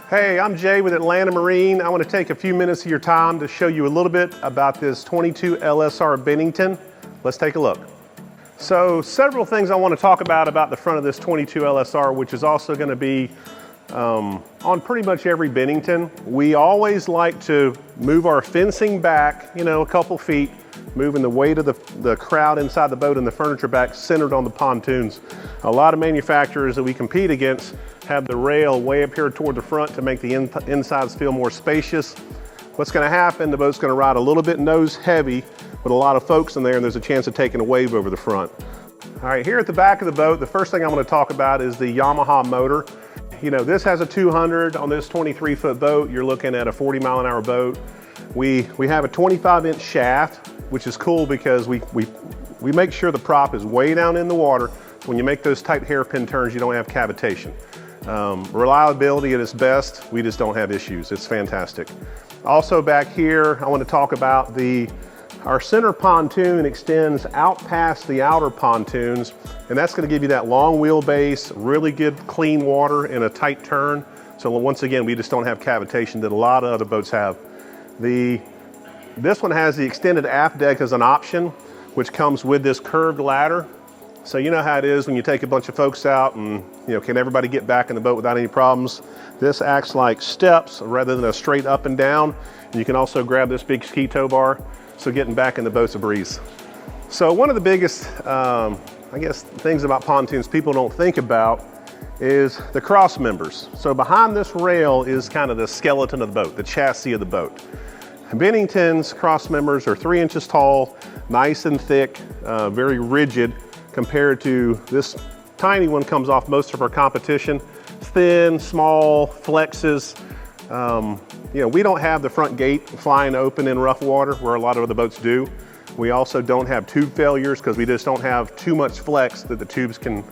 Hey, I'm Jay with Atlanta Marine. I want to take a few minutes of your time to show you a little bit about this 22 LSR Bennington. Let's take a look. So several things I want to talk about the front of this 22 LSR, which is also going to be on pretty much every Bennington. We always like to move our fencing back, a couple feet, moving the weight of the crowd inside the boat and the furniture back centered on the pontoons. A lot of manufacturers that we compete against have the rail way up here toward the front to make the insides feel more spacious. What's going to happen, the boat's going to ride a little bit nose heavy with a lot of folks in there, and there's a chance of taking a wave over the front. All right, here at the back of the boat, the first thing I'm going to talk about is the Yamaha motor. This has a 200 on this 23-foot boat. You're looking at a 40-mile-an-hour boat. We have a 25-inch shaft, which is cool because we make sure the prop is way down in the water. When you make those tight hairpin turns, you don't have cavitation. Reliability at its best, we just don't have issues. It's fantastic. Also back here, I want to talk about our center pontoon extends out past the outer pontoons, and that's going to give you that long wheelbase, really good clean water in a tight turn. So once again, we just don't have cavitation that a lot of other boats have. This one has the extended aft deck as an option, which comes with this curved ladder. So you know how it is when you take a bunch of folks out and can everybody get back in the boat without any problems? This acts like steps rather than a straight up and down. And you can also grab this big ski tow bar, so getting back in the boat's a breeze. So one of the biggest, things about pontoons people don't think about is the cross members. So behind this rail is kind of the skeleton of the boat, the chassis of the boat. Bennington's cross members are 3 inches tall, nice and thick, very rigid, compared to this tiny one comes off most of our competition. Thin, small, flexes. We don't have the front gate flying open in rough water where a lot of other boats do. We also don't have tube failures because we just don't have too much flex that the tubes can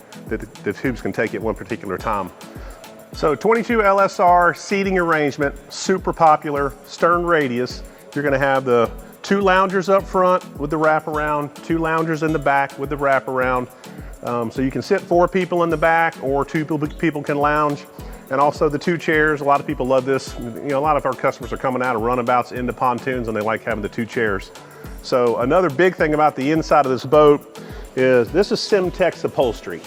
take at one particular time. So 22 LSR seating arrangement, super popular, stern radius. You're going to have the 2 loungers up front with the wraparound, 2 loungers in the back with the wraparound. So you can sit 4 people in the back or 2 people can lounge. And also the 2 chairs, a lot of people love this. A lot of our customers are coming out of runabouts into pontoons and they like having the 2 chairs. So another big thing about the inside of this boat is this is Simtex upholstery.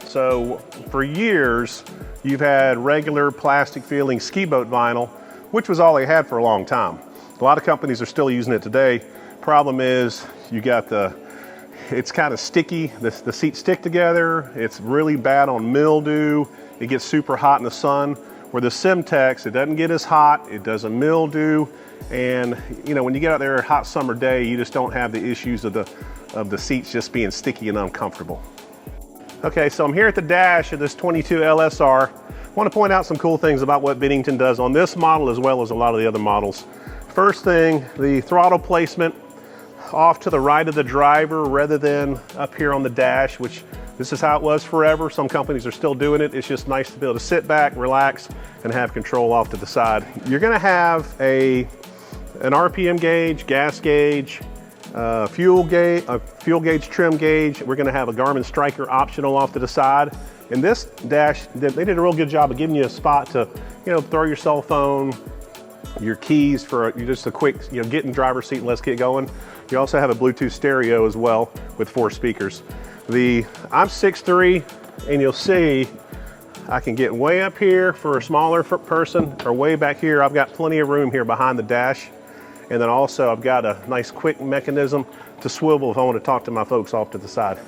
So for years, you've had regular plastic feeling ski boat vinyl, which was all they had for a long time. A lot of companies are still using it today. Problem is it's kind of sticky. The seats stick together. It's really bad on mildew. It gets super hot in the sun. Where the Simtex, it doesn't get as hot. It doesn't mildew. And when you get out there a hot summer day, you just don't have the issues of the seats just being sticky and uncomfortable. Okay, so I'm here at the dash of this 22 LSR. I want to point out some cool things about what Bennington does on this model as well as a lot of the other models. First thing, the throttle placement off to the right of the driver rather than up here on the dash, which this is how it was forever. Some companies are still doing it. It's just nice to be able to sit back, relax, and have control off to the side. You're going to have an RPM gauge, gas gauge, fuel gauge, trim gauge. We're going to have a Garmin Striker optional off to the side. In this dash, they did a real good job of giving you a spot to, throw your cell phone, your keys for just a quick, get in the driver's seat and let's get going. You also have a Bluetooth stereo as well with 4 speakers. I'm 6'3", and you'll see I can get way up here for a smaller person, or way back here. I've got plenty of room here behind the dash. And then also I've got a nice quick mechanism to swivel if I want to talk to my folks off to the side.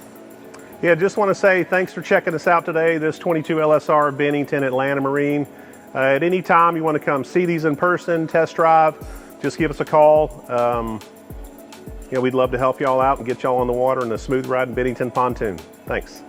Yeah, just want to say thanks for checking us out today, this 22 LSR Bennington Atlanta Marine. At any time you want to come see these in person, test drive, just give us a call. We'd love to help y'all out and get y'all on the water in a smooth ride in Bennington pontoon. Thanks.